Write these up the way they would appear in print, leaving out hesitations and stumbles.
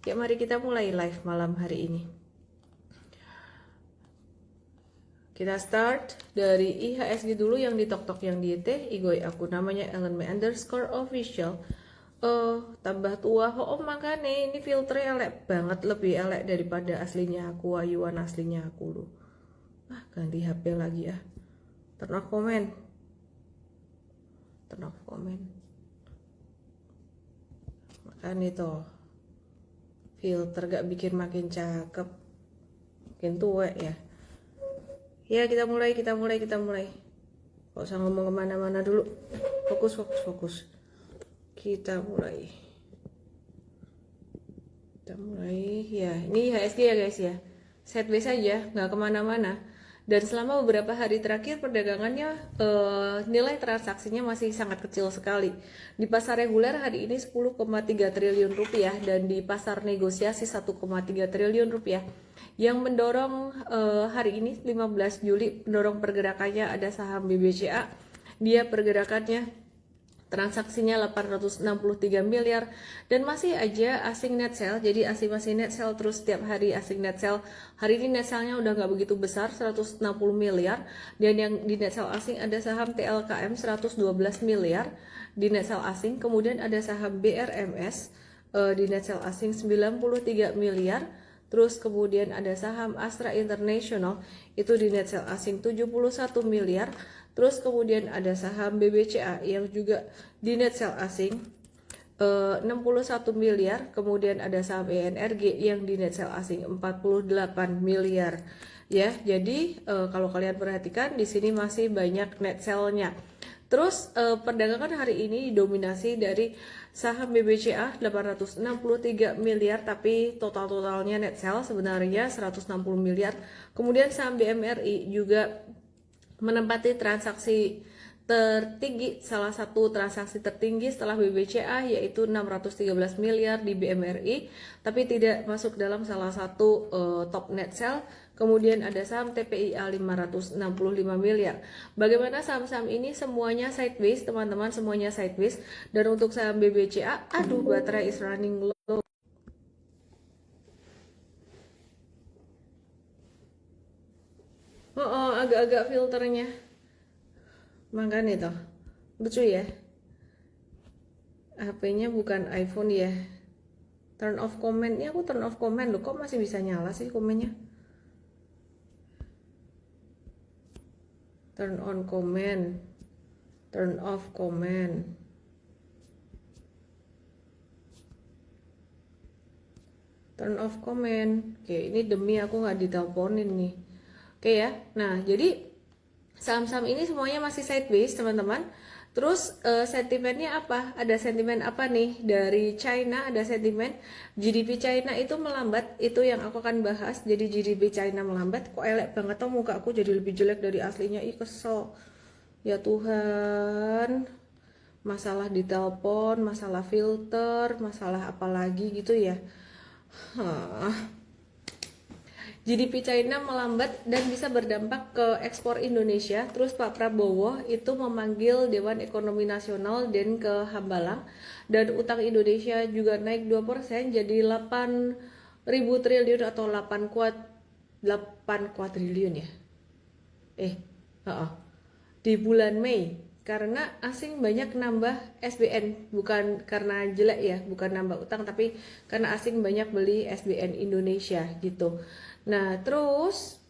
Ya, mari kita mulai live malam hari ini. Kita start dari IHSG dulu, yang di TokTok, yang di YT, Igoi aku namanya @ellenme_official. Tambah tua, oh makanya ini filternya elek banget, lebih elek daripada aslinya aku, ayuan aslinya aku loh. Ganti HP lagi ya. Turn off comment. Turn off comment. Makanya itu filter gak bikin makin cakep, makin tua ya. Ya, kita mulai. Gak usah ngomong kemana-mana dulu. Fokus. Kita mulai. Ya, ini IHSG ya guys ya. Sideways aja, nggak kemana-mana. Dan selama beberapa hari terakhir perdagangannya nilai transaksinya masih sangat kecil sekali. Di pasar reguler hari ini 10,3 triliun rupiah dan di pasar negosiasi 1,3 triliun rupiah. Yang mendorong hari ini 15 Juli mendorong pergerakannya ada saham BBCA. Dia pergerakannya transaksinya 863 miliar dan masih aja asing net sell. Jadi asing masih net sell terus setiap hari, asing net sell. Hari ini net sell-nya udah nggak begitu besar, 160 miliar, dan yang di net sell asing ada saham TLKM 112 miliar di net sell asing. Kemudian ada saham BRMS di net sell asing 93 miliar. Terus kemudian ada saham Astra International itu di net sell asing 71 miliar. Terus kemudian ada saham BBCA yang juga di net sell asing 61 miliar. Kemudian ada saham ENRG yang di net sell asing 48 miliar. Ya, jadi kalau kalian perhatikan di sini masih banyak net sell-nya. Terus perdagangan hari ini didominasi dari saham BBCA 863 miliar, tapi totalnya net sell sebenarnya 160 miliar. Kemudian saham BMRI juga menempati transaksi tertinggi, salah satu transaksi tertinggi setelah BBCA yaitu 613 miliar di BMRI, tapi tidak masuk dalam salah satu top net sell. Kemudian ada saham TPIA 565 miliar. Bagaimana saham-saham ini? Semuanya sideways teman-teman, semuanya sideways. Dan untuk saham BBCA, aduh baterai is running low. Agak-agak filternya. Makanya itu lucu ya. HP-nya bukan iPhone ya. Turn off comment-nya, aku turn off comment loh. Kok masih bisa nyala sih komennya? Turn on comment, turn off comment. Turn off comment. Oke, ini demi aku nggak diteleponin nih. Oke ya. Nah, jadi saham-saham ini semuanya masih sideways teman-teman. Terus sentimennya apa? Ada sentimen apa nih? Dari China ada sentimen GDP China itu melambat. Itu yang aku akan bahas. Jadi GDP China melambat. Kok elek banget tuh muka aku jadi lebih jelek dari aslinya. Ih, kesel. Ya Tuhan. Masalah di telepon, masalah filter, masalah apa lagi gitu ya. GDP China melambat dan bisa berdampak ke ekspor Indonesia. Terus Pak Prabowo itu memanggil Dewan Ekonomi Nasional dan ke Hambalang. Dan utang Indonesia juga naik 2% jadi 8.000 triliun atau 8 kuadriliun ya. Di bulan Mei. Karena asing banyak nambah SBN, bukan karena jelek ya, bukan nambah utang, tapi karena asing banyak beli SBN Indonesia gitu. Nah, terus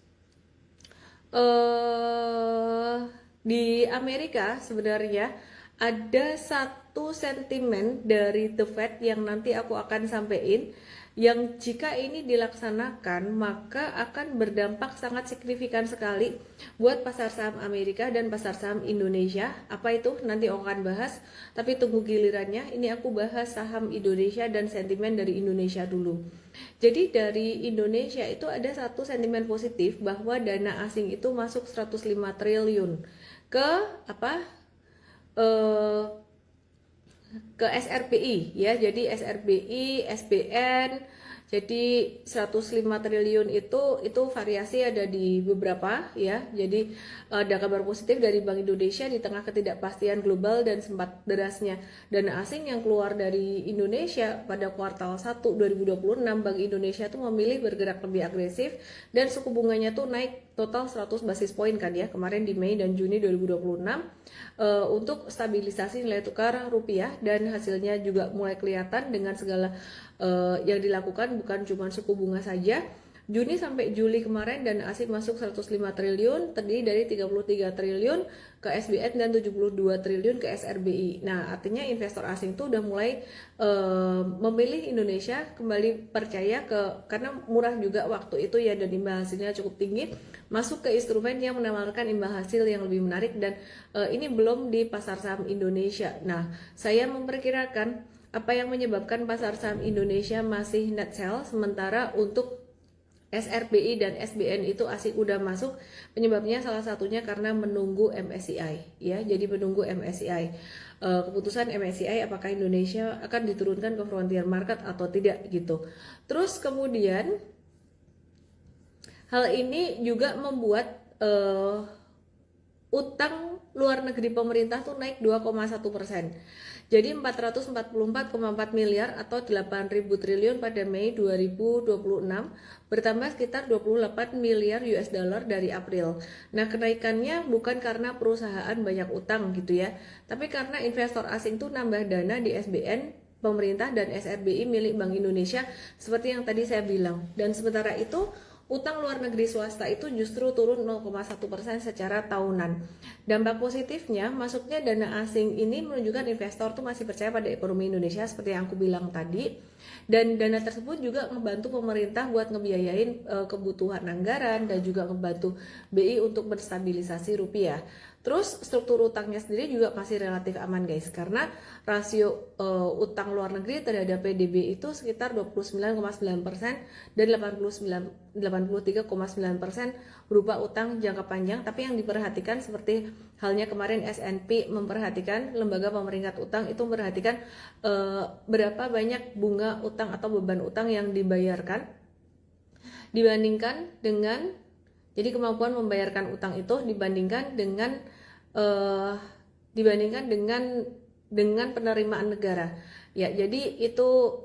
di Amerika sebenarnya ada satu sentimen dari The Fed yang nanti aku akan sampaikan, yang jika ini dilaksanakan maka akan berdampak sangat signifikan sekali buat pasar saham Amerika dan pasar saham Indonesia. Apa itu? Nanti aku akan bahas, tapi tunggu gilirannya. Ini aku bahas saham Indonesia dan sentimen dari Indonesia dulu. Jadi dari Indonesia itu ada satu sentimen positif bahwa dana asing itu masuk 105 triliun ke apa? Ke SRBI ya. Jadi SRBI, SBN Jadi 105 triliun itu variasi ada di beberapa ya. Jadi ada kabar positif dari Bank Indonesia di tengah ketidakpastian global dan sempat derasnya dana asing yang keluar dari Indonesia pada kuartal 1 2026. Bank Indonesia tuh memilih bergerak lebih agresif dan suku bunganya tuh naik total 100 basis poin kan ya kemarin di Mei dan Juni 2026 untuk stabilisasi nilai tukar rupiah, dan hasilnya juga mulai kelihatan dengan segala yang dilakukan. Bukan cuma suku bunga saja. Juni sampai Juli kemarin dana asing masuk 105 triliun, terdiri dari 33 triliun ke SBN dan 72 triliun ke SRBI. Nah, artinya investor asing tuh udah mulai memilih Indonesia, kembali percaya karena murah juga waktu itu ya, dan imbal hasilnya cukup tinggi, masuk ke instrumen yang menawarkan imbal hasil yang lebih menarik, dan ini belum di pasar saham Indonesia. Nah, saya memperkirakan apa yang menyebabkan pasar saham Indonesia masih net sell, sementara untuk SRBI dan SBN itu asing udah masuk. Penyebabnya salah satunya karena menunggu MSCI ya. Jadi menunggu MSCI. Keputusan MSCI apakah Indonesia akan diturunkan ke frontier market atau tidak gitu. Terus kemudian hal ini juga membuat utang luar negeri pemerintah tuh naik 2,1%. Jadi 444,4 miliar atau 8.000 triliun pada Mei 2026, bertambah sekitar 28 miliar US dollar dari April. Nah, kenaikannya bukan karena perusahaan banyak utang gitu ya, tapi karena investor asing tuh nambah dana di SBN pemerintah dan SRBI milik Bank Indonesia seperti yang tadi saya bilang. Dan sementara itu utang luar negeri swasta itu justru turun 0,1% secara tahunan. Dampak positifnya, masuknya dana asing ini menunjukkan investor tuh masih percaya pada ekonomi Indonesia seperti yang aku bilang tadi. Dan dana tersebut juga membantu pemerintah buat ngebiayain kebutuhan anggaran dan juga membantu BI untuk menstabilisasi rupiah. Terus struktur utangnya sendiri juga masih relatif aman guys, karena rasio utang luar negeri terhadap PDB itu sekitar 29,9% dan 83,9% berupa utang jangka panjang. Tapi yang diperhatikan seperti halnya kemarin S&P memperhatikan, lembaga pemeringkat utang itu memperhatikan berapa banyak bunga utang atau beban utang yang dibayarkan dibandingkan dengan, jadi kemampuan membayarkan utang itu dibandingkan dengan penerimaan negara. Ya, jadi itu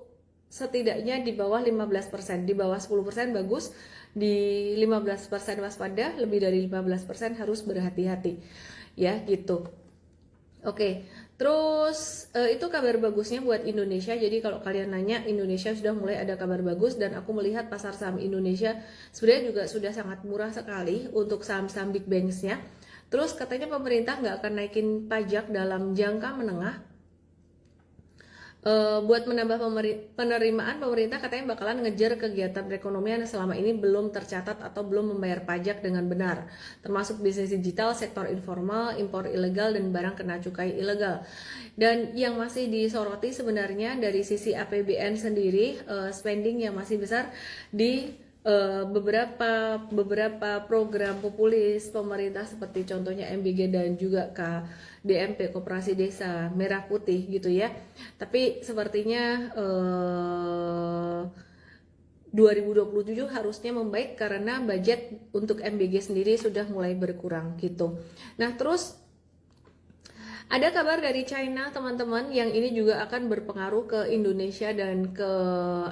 setidaknya di bawah 15%, di bawah 10% bagus, di 15% waspada, lebih dari 15% harus berhati-hati. Ya, gitu. Oke. Terus itu kabar bagusnya buat Indonesia. Jadi kalau kalian nanya, Indonesia sudah mulai ada kabar bagus, dan aku melihat pasar saham Indonesia sebenarnya juga sudah sangat murah sekali untuk saham-saham big banks-nya. Terus katanya pemerintah nggak akan naikin pajak dalam jangka menengah. Buat menambah penerimaan, pemerintah katanya bakalan ngejar kegiatan perekonomian yang selama ini belum tercatat atau belum membayar pajak dengan benar, termasuk bisnis digital, sektor informal, impor ilegal, dan barang kena cukai ilegal. Dan yang masih disoroti sebenarnya dari sisi APBN sendiri, spending yang masih besar di beberapa program populis pemerintah seperti contohnya MBG dan juga KDMP, Koperasi Desa Merah Putih gitu ya. Tapi sepertinya 2027 harusnya membaik karena budget untuk MBG sendiri sudah mulai berkurang gitu. Nah, terus ada kabar dari China teman-teman, yang ini juga akan berpengaruh ke Indonesia dan ke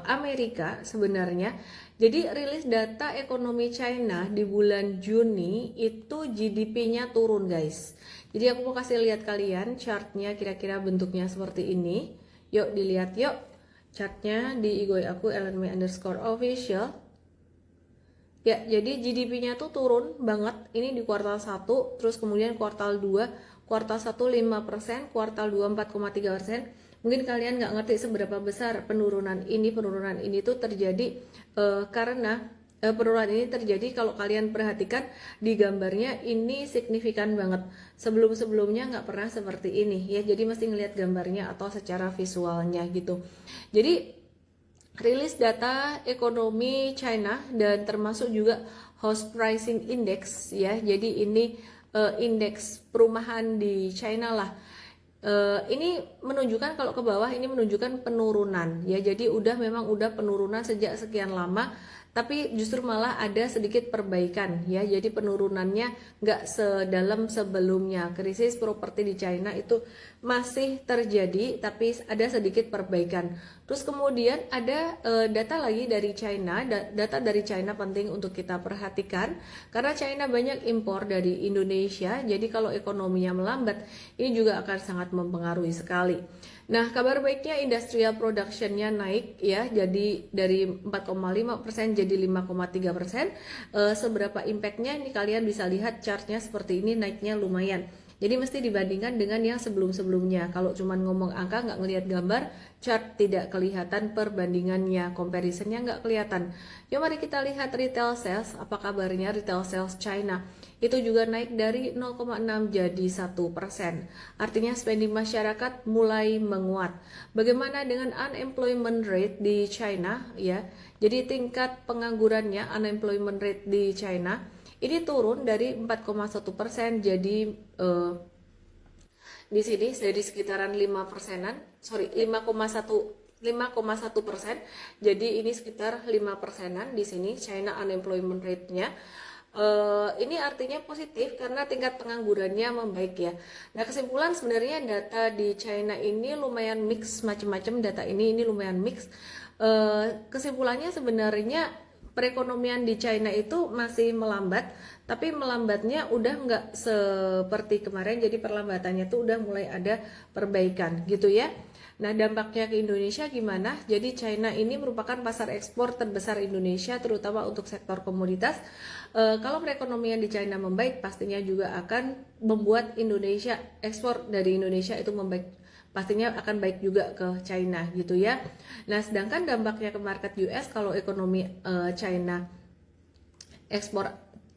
Amerika sebenarnya. Jadi rilis data ekonomi China di bulan Juni itu GDP-nya turun guys. Jadi aku mau kasih lihat kalian chartnya, kira-kira bentuknya seperti ini. Yuk dilihat yuk chartnya di IG aku @ellenme_official. Ya, jadi GDP-nya tuh turun banget ini di kuartal 1, terus kemudian kuartal 2, kuartal 1 5%, kuartal 2 4,3%. Mungkin kalian nggak ngerti seberapa besar penurunan ini. Penurunan ini tuh terjadi karena penurunan ini terjadi, kalau kalian perhatikan di gambarnya ini signifikan banget. Sebelum-sebelumnya nggak pernah seperti ini ya. Jadi mesti ngelihat gambarnya atau secara visualnya gitu. Jadi rilis data ekonomi China dan termasuk juga House Pricing Index ya. Jadi ini indeks perumahan di China lah. Ini menunjukkan kalau ke bawah ini menunjukkan penurunan ya, jadi memang udah penurunan sejak sekian lama, tapi justru malah ada sedikit perbaikan ya, jadi penurunannya nggak sedalam sebelumnya. Krisis properti di China itu masih terjadi tapi ada sedikit perbaikan. Terus kemudian ada data lagi dari China, data dari China penting untuk kita perhatikan karena China banyak impor dari Indonesia, jadi kalau ekonominya melambat ini juga akan sangat mempengaruhi sekali. Nah, kabar baiknya industrial production-nya naik ya, jadi dari 4,5% jadi 5,3%. Seberapa impact-nya ini kalian bisa lihat chart-nya seperti ini, naiknya lumayan. Jadi mesti dibandingkan dengan yang sebelum-sebelumnya. Kalau cuma ngomong angka nggak ngelihat gambar, chart tidak kelihatan perbandingannya, comparisonnya nggak kelihatan. Yuk mari kita lihat retail sales, apa kabarnya retail sales China. Itu juga naik dari 0,6 jadi 1%. Artinya spending masyarakat mulai menguat. Bagaimana dengan unemployment rate di China ya? Jadi tingkat penganggurannya, unemployment rate di China ini turun dari 4,1% jadi di sini dari sekitaran 5,1% jadi ini sekitar 5%-an di sini China unemployment rate-nya. Ini artinya positif karena tingkat penganggurannya membaik ya. Nah, kesimpulan sebenarnya data di China ini lumayan mix, macam-macam data ini lumayan mix. Kesimpulannya sebenarnya perekonomian di China itu masih melambat, tapi melambatnya udah nggak seperti kemarin, jadi perlambatannya tuh udah mulai ada perbaikan gitu ya. Nah, dampaknya ke Indonesia gimana? Jadi China ini merupakan pasar ekspor terbesar Indonesia, terutama untuk sektor komoditas. Kalau perekonomian di China membaik, pastinya juga akan membuat Indonesia, ekspor dari Indonesia itu membaik, pastinya akan baik juga ke China gitu ya. Nah, sedangkan dampaknya ke market US kalau ekonomi China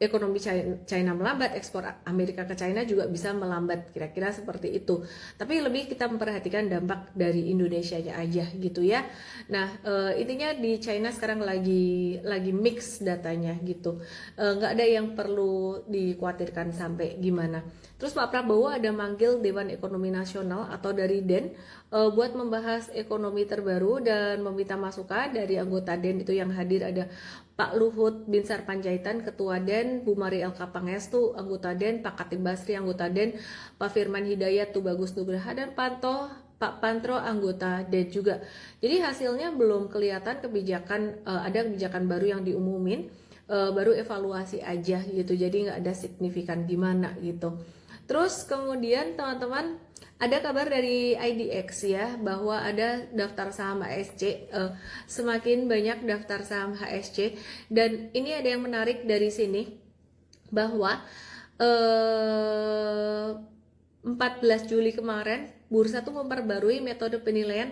ekonomi China melambat, ekspor Amerika ke China juga bisa melambat, kira-kira seperti itu. Tapi lebih kita memperhatikan dampak dari Indonesia aja gitu ya. Nah, intinya di China sekarang lagi mix datanya gitu. Nggak ada yang perlu dikhawatirkan sampai gimana. Terus Pak Prabowo ada manggil Dewan Ekonomi Nasional atau dari DEN buat membahas ekonomi terbaru dan meminta masukan dari anggota DEN. Itu yang hadir ada Pak Luhut Binsar Panjaitan, Ketua DEN, Bu Mari Elka Pangestu, anggota DEN, Pak Katib Basri, anggota DEN, Pak Firman Hidayat, Tubagus Nugraha, dan Pak Pantro, anggota DEN juga. Jadi hasilnya belum kelihatan kebijakan, ada kebijakan baru yang diumumin, baru evaluasi aja gitu, jadi nggak ada signifikan gimana gitu. Terus kemudian teman-teman ada kabar dari IDX ya bahwa ada daftar saham HSC, semakin banyak daftar saham HSC, dan ini ada yang menarik dari sini bahwa 14 Juli kemarin bursa tuh memperbarui metode penilaian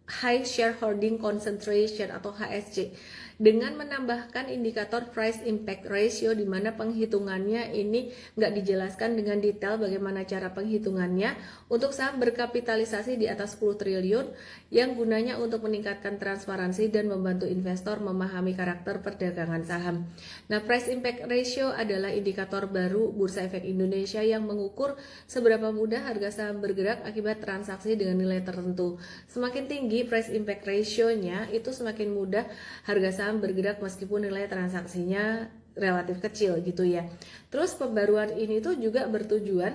High Shareholding Concentration atau HSC dengan menambahkan indikator Price Impact Ratio, di mana penghitungannya ini nggak dijelaskan dengan detail bagaimana cara penghitungannya untuk saham berkapitalisasi di atas 10 triliun yang gunanya untuk meningkatkan transparansi dan membantu investor memahami karakter perdagangan saham. Nah, Price Impact Ratio adalah indikator baru Bursa Efek Indonesia yang mengukur seberapa mudah harga saham bergerak akibat transaksi dengan nilai tertentu. Semakin tinggi Price Impact Ratio-nya, itu semakin mudah harga saham bergerak meskipun nilai transaksinya relatif kecil gitu ya. Terus pembaruan ini tuh juga bertujuan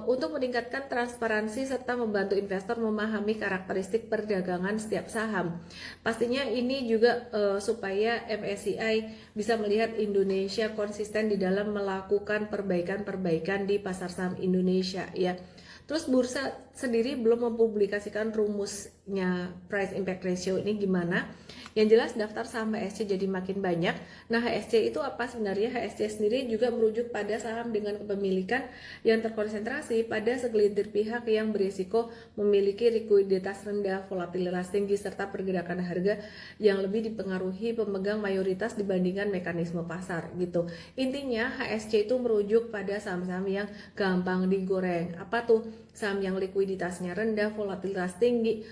untuk meningkatkan transparansi serta membantu investor memahami karakteristik perdagangan setiap saham. Pastinya ini juga supaya MSCI bisa melihat Indonesia konsisten di dalam melakukan perbaikan-perbaikan di pasar saham Indonesia ya. Terus bursa sendiri belum mempublikasikan rumusnya Price Impact Ratio ini gimana. Yang jelas daftar saham HSC jadi makin banyak. Nah, HSC itu apa sebenarnya? HSC sendiri juga merujuk pada saham dengan kepemilikan yang terkonsentrasi pada segelintir pihak yang berisiko memiliki likuiditas rendah, volatilitas tinggi, serta pergerakan harga yang lebih dipengaruhi pemegang mayoritas dibandingkan mekanisme pasar gitu. Intinya HSC itu merujuk pada saham-saham yang gampang digoreng. Apa tuh? Saham yang likuiditasnya rendah, volatilitas tinggi,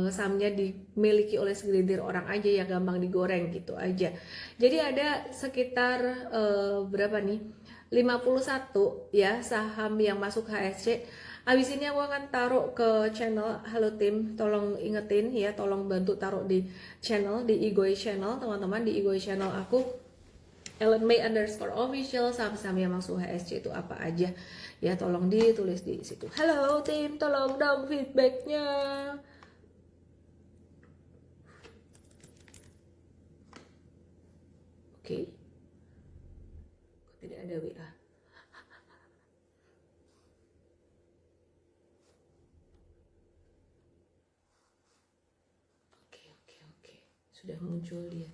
sahamnya dimiliki oleh segelintir orang aja yang gampang digoreng gitu aja. Jadi ada sekitar berapa nih? 51 ya saham yang masuk HSC. Habis ini aku akan taruh ke channel. Halo tim, tolong ingetin ya, tolong bantu taruh di channel, di Igoi channel teman-teman, di Igoi channel aku @ellenmay_official saham-saham yang masuk HSC itu apa aja ya, tolong ditulis di situ. Halo tim, tolong dong feedbacknya. Oke, tidak ada WA. Oke, sudah muncul dia.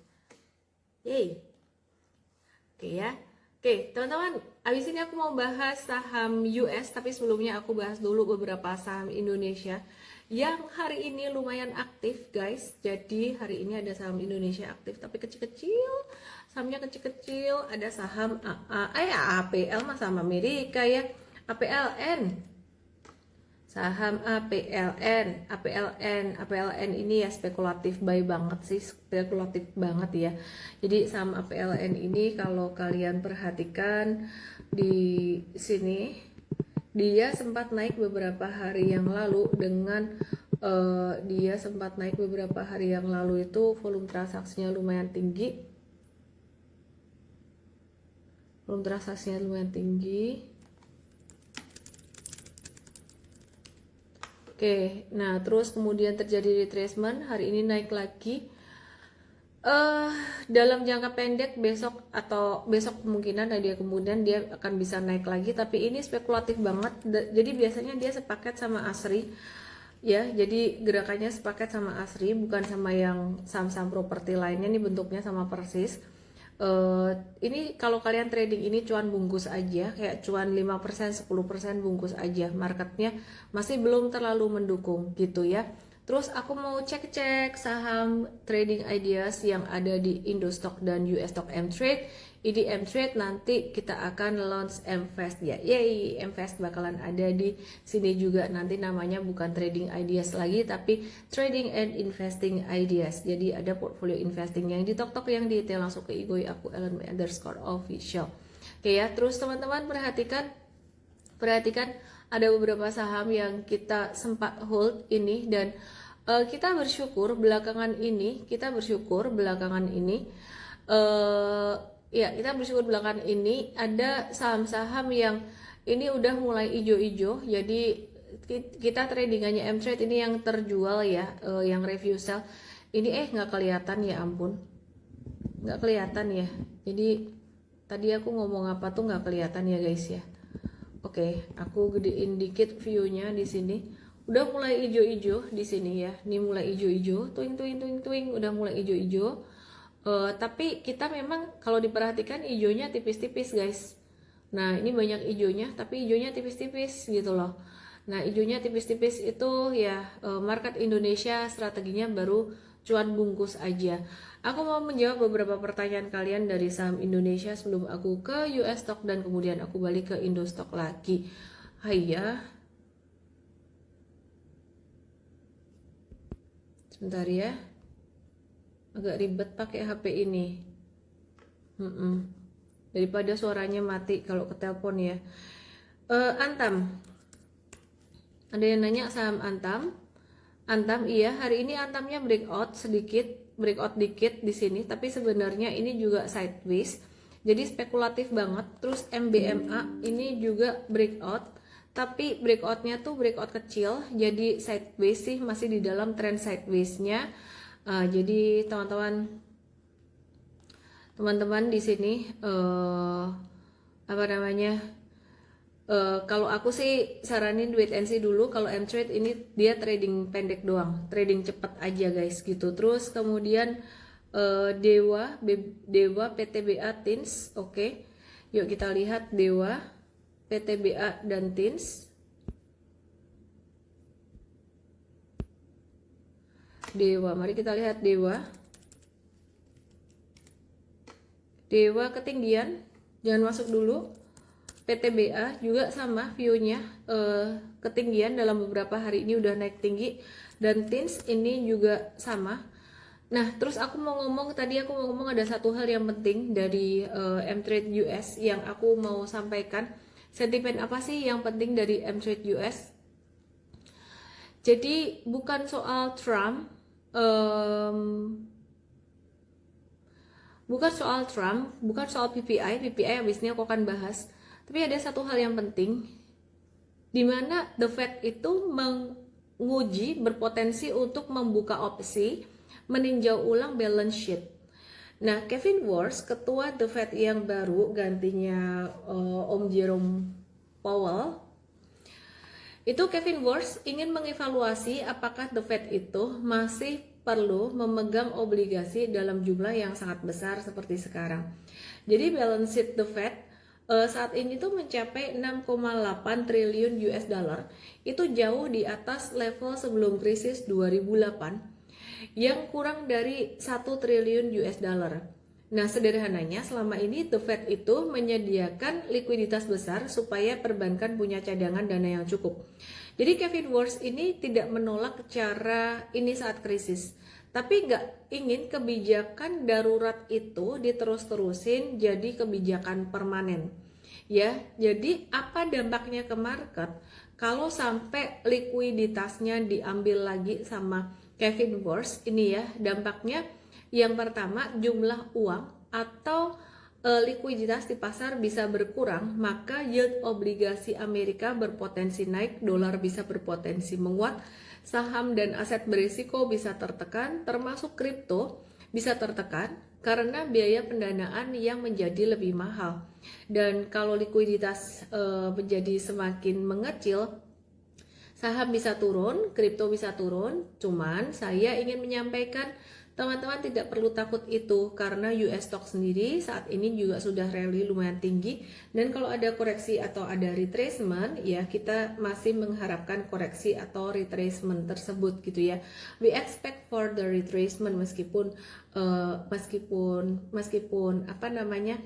Yeay. Oke ya. Oke, teman-teman, abis ini aku mau bahas saham US, tapi sebelumnya aku bahas dulu beberapa saham Indonesia yang hari ini lumayan aktif, guys. Jadi hari ini ada saham Indonesia aktif, tapi kecil-kecil. Sahamnya kecil-kecil, ada saham APL mah saham Amerika ya. APLN. Saham APLN ini ya spekulatif buy banget sih, spekulatif banget ya. Jadi saham APLN ini kalau kalian perhatikan di sini dia sempat naik beberapa hari yang lalu dengan itu volume transaksinya lumayan tinggi. Oke, nah terus kemudian terjadi retracement, hari ini naik lagi. Dalam jangka pendek besok kemungkinan dia akan bisa naik lagi, tapi ini spekulatif banget. Jadi biasanya dia sepaket sama ASRI ya, jadi gerakannya sepaket sama ASRI, bukan sama yang saham-saham properti lainnya. Ini bentuknya sama persis. Ini kalau kalian trading ini cuan bungkus aja, kayak cuan 5%, 10% bungkus aja, marketnya masih belum terlalu mendukung gitu ya. Terus aku mau cek-cek saham trading ideas yang ada di Indostock dan US Stock M-Trade. Ini M-Trade nanti kita akan launch M-Fast ya. Yay, M-Fast bakalan ada di sini juga. Nanti namanya bukan trading ideas lagi, tapi trading and investing ideas. Jadi ada portfolio investing yang ditok-tok yang detail, langsung ke Igoi aku @ellenmay_official. Oke ya, terus teman-teman perhatikan ada beberapa saham yang kita sempat hold ini, dan kita bersyukur belakangan ini ada saham-saham yang ini udah mulai ijo-ijo. Jadi kita tradingannya M-Trade ini yang terjual ya, yang review sell ini nggak kelihatan, ya ampun, nggak kelihatan ya. Jadi tadi aku ngomong apa tuh nggak kelihatan ya guys ya. Oke, aku gedein dikit view-nya di sini. Udah mulai ijo-ijo di sini ya. Ini mulai ijo-ijo, tuing, udah mulai ijo-ijo. Tapi kita memang kalau diperhatikan ijonya tipis-tipis guys. Nah ini banyak ijonya, tapi ijonya tipis-tipis gitu loh. Nah ijonya tipis-tipis itu ya, market Indonesia strateginya baru cuan bungkus aja. Aku mau menjawab beberapa pertanyaan kalian dari saham Indonesia sebelum aku ke US Stock dan kemudian aku balik ke Indostock lagi. Hai ya. Sebentar ya. Agak ribet pakai HP ini. Daripada suaranya mati kalau ke telepon ya. Antam. Ada yang nanya saham Antam. Antam iya, hari ini Antamnya breakout dikit di sini, tapi sebenarnya ini juga sideways. Jadi spekulatif banget. Terus MBMA ini juga breakout, tapi breakoutnya tuh breakout kecil, jadi sideways sih, masih di dalam trend sidewaysnya. Jadi teman-teman di sini kalau aku sih saranin wait and see dulu. Kalau M-Trade ini dia trading pendek doang, trading cepat aja guys gitu. Terus kemudian Dewa PTBA Tins. Oke, yuk kita lihat Dewa PTBA dan Tins. Dewa, mari kita lihat Dewa ketinggian, jangan masuk dulu. PTBA juga sama view-nya, ketinggian dalam beberapa hari ini udah naik tinggi, dan Tins ini juga sama. Nah, terus aku mau ngomong ada satu hal yang penting dari M-Trade US yang aku mau sampaikan. Sentimen apa sih yang penting dari M-Trade US? Jadi bukan soal Trump, em, bukan soal PPI habis ini aku akan bahas. Tapi ada satu hal yang penting, di mana The Fed itu menguji berpotensi untuk membuka opsi meninjau ulang balance sheet. Nah, Kevin Warsh, ketua The Fed yang baru gantinya Om Jerome Powell, itu Kevin Warsh ingin mengevaluasi apakah The Fed itu masih perlu memegang obligasi dalam jumlah yang sangat besar seperti sekarang. Jadi balance sheet The Fed saat ini tuh mencapai 6,8 triliun US dollar. Itu jauh di atas level sebelum krisis 2008 yang kurang dari 1 triliun US dollar. Nah, sederhananya selama ini The Fed itu menyediakan likuiditas besar supaya perbankan punya cadangan dana yang cukup. Jadi Kevin Warsh ini tidak menolak cara ini saat krisis, tapi nggak ingin kebijakan darurat itu diterus-terusin jadi kebijakan permanen. Ya, jadi apa dampaknya ke market kalau sampai likuiditasnya diambil lagi sama Kevin Warsh ini ya? Dampaknya yang pertama, jumlah uang atau likuiditas di pasar bisa berkurang, maka yield obligasi Amerika berpotensi naik, dolar bisa berpotensi menguat, saham dan aset berisiko bisa tertekan, termasuk kripto bisa tertekan karena biaya pendanaan yang menjadi lebih mahal. Dan kalau likuiditas menjadi semakin mengecil, saham bisa turun, kripto bisa turun. Cuman saya ingin menyampaikan teman-teman tidak perlu takut itu karena US stock sendiri saat ini juga sudah rally lumayan tinggi, dan kalau ada koreksi atau ada retracement ya kita masih mengharapkan koreksi atau retracement tersebut gitu ya. We expect for the retracement meskipun apa namanya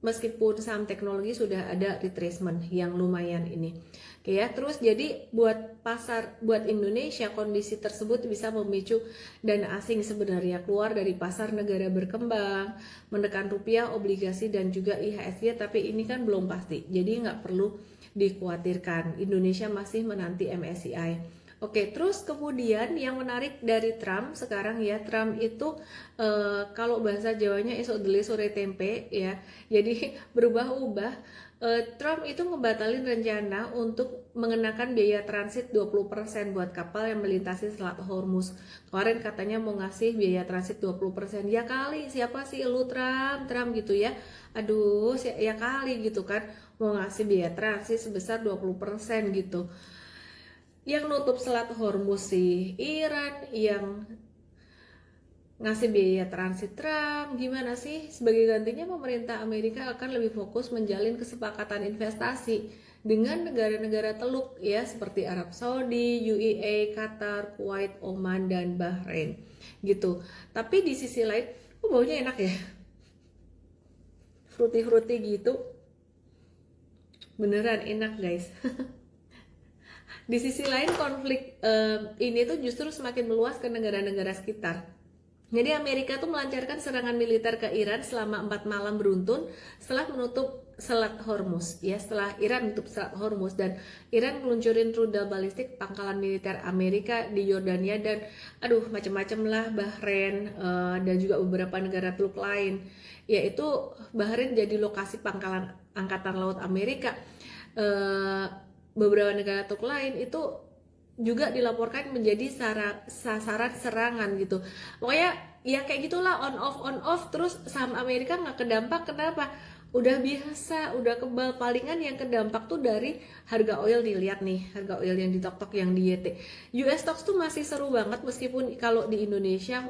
meskipun saham teknologi sudah ada retracement yang lumayan ini. Oke ya, terus jadi buat Indonesia kondisi tersebut bisa memicu dana asing sebenarnya keluar dari pasar negara berkembang, menekan rupiah, obligasi dan juga IHSG, tapi ini kan belum pasti. Jadi nggak perlu dikhawatirkan. Indonesia masih menanti MSCI. Oke, terus kemudian yang menarik dari Trump sekarang ya, Trump itu kalau bahasa Jawanya esok dele sore tempe ya, jadi berubah-ubah. Trump itu ngebatalin rencana untuk mengenakan biaya transit 20% buat kapal yang melintasi Selat Hormuz. Kemarin katanya mau ngasih biaya transit 20%. Ya kali, siapa sih lu Trump gitu ya. Aduh, ya kali gitu kan, mau ngasih biaya transit sebesar 20% gitu. Yang nutup Selat Hormuz sih Iran, yang ngasih biaya transit Trump. Gimana sih? Sebagai gantinya pemerintah Amerika akan lebih fokus menjalin kesepakatan investasi dengan negara-negara teluk ya seperti Arab Saudi, UAE, Qatar, Kuwait, Oman dan Bahrain gitu. Tapi di sisi lain, baunya enak ya, fruity gitu, beneran enak guys. Di sisi lain konflik ini tuh justru semakin meluas ke negara-negara sekitar. Jadi Amerika tuh melancarkan serangan militer ke Iran selama 4 malam beruntun setelah menutup Selat Hormuz ya, setelah Iran menutup Selat Hormuz, dan Iran meluncurin rudal balistik pangkalan militer Amerika di Yordania dan macam-macam lah, Bahrain dan juga beberapa negara teluk lain, yaitu Bahrain jadi lokasi pangkalan angkatan laut Amerika. Beberapa negara teluk lain itu juga dilaporkan menjadi sasaran serangan gitu. Pokoknya ya kayak gitulah, on off terus saham Amerika nggak kedampak. Kenapa? Udah biasa, udah kebal. Palingan yang kedampak tuh dari harga oil. Dilihat nih harga oil yang di tok yang di YT. US stocks tuh masih seru banget meskipun kalau di Indonesia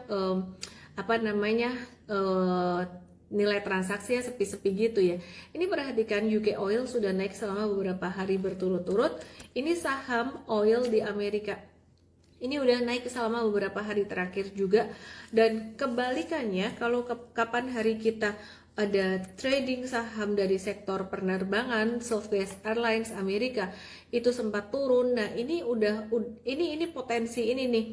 nilai transaksi sepi-sepi gitu ya. Ini perhatikan, UK Oil sudah naik selama beberapa hari berturut-turut. Ini saham oil di Amerika. Ini udah naik selama beberapa hari terakhir juga. Dan kebalikannya, kalau kapan hari kita ada trading saham dari sektor penerbangan, Southwest Airlines Amerika, itu sempat turun. Nah, ini potensi ini nih,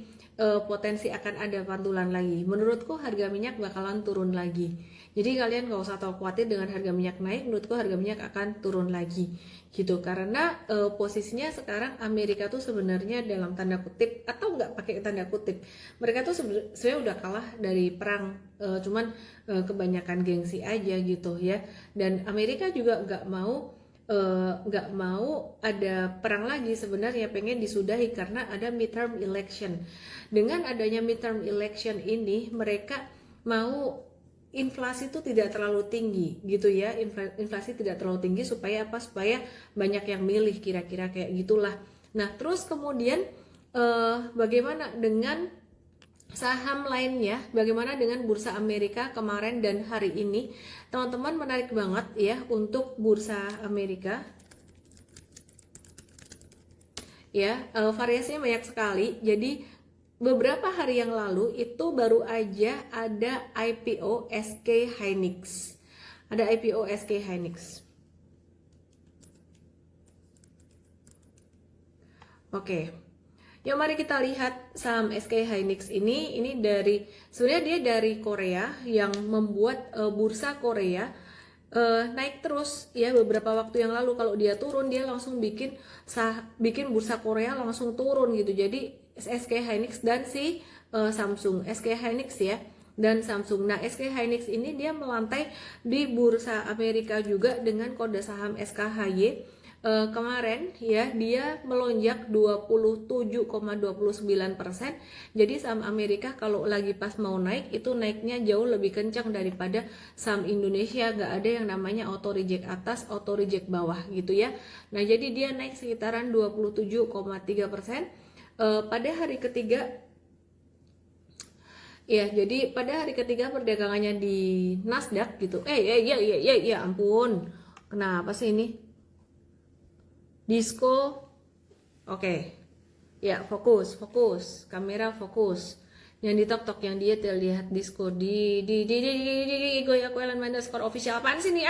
potensi akan ada pantulan lagi. Menurutku harga minyak bakalan turun lagi. Jadi kalian nggak usah tahu khawatir dengan harga minyak naik, menurutku harga minyak akan turun lagi gitu. Karena posisinya sekarang Amerika tuh sebenarnya dalam tanda kutip atau nggak pakai tanda kutip, mereka tuh sebenarnya udah kalah dari perang, cuman kebanyakan gengsi aja gitu ya. Dan Amerika juga nggak mau ada perang lagi, sebenarnya pengen disudahi karena ada midterm election. Dengan adanya midterm election ini mereka mau inflasi itu tidak terlalu tinggi gitu ya, inflasi tidak terlalu tinggi supaya apa, supaya banyak yang milih, kira-kira kayak gitulah. Nah terus kemudian bagaimana dengan saham lainnya, bagaimana dengan bursa Amerika kemarin dan hari ini? Teman-teman, menarik banget ya untuk bursa Amerika ya, variasinya banyak sekali. Jadi beberapa hari yang lalu itu baru aja ada IPO SK Hynix. Ada IPO SK Hynix. Oke. Yuk mari kita lihat saham SK Hynix ini sebenarnya dia dari Korea yang membuat bursa Korea naik terus ya. Beberapa waktu yang lalu kalau dia turun, dia langsung bikin bursa Korea langsung turun gitu. Jadi SK Hynix dan Samsung, SK Hynix ya dan Samsung. Nah SK Hynix ini dia melantai di bursa Amerika juga dengan kode saham SKHY. Kemarin ya dia melonjak 27,29%. Jadi saham Amerika kalau lagi pas mau naik itu naiknya jauh lebih kencang daripada saham Indonesia. Gak ada yang namanya auto reject atas, auto reject bawah gitu ya. Nah jadi dia naik sekitaran 27,3%. Pada hari ketiga ya, jadi pada hari ketiga perdagangannya di Nasdaq gitu. Ya ampun, kenapa sih ini Disco? Oke. Ya, fokus, kamera fokus. Yang di tok yang dia terlihat Disco di Goyak Ellen Mendes Score official. Apaan sih nih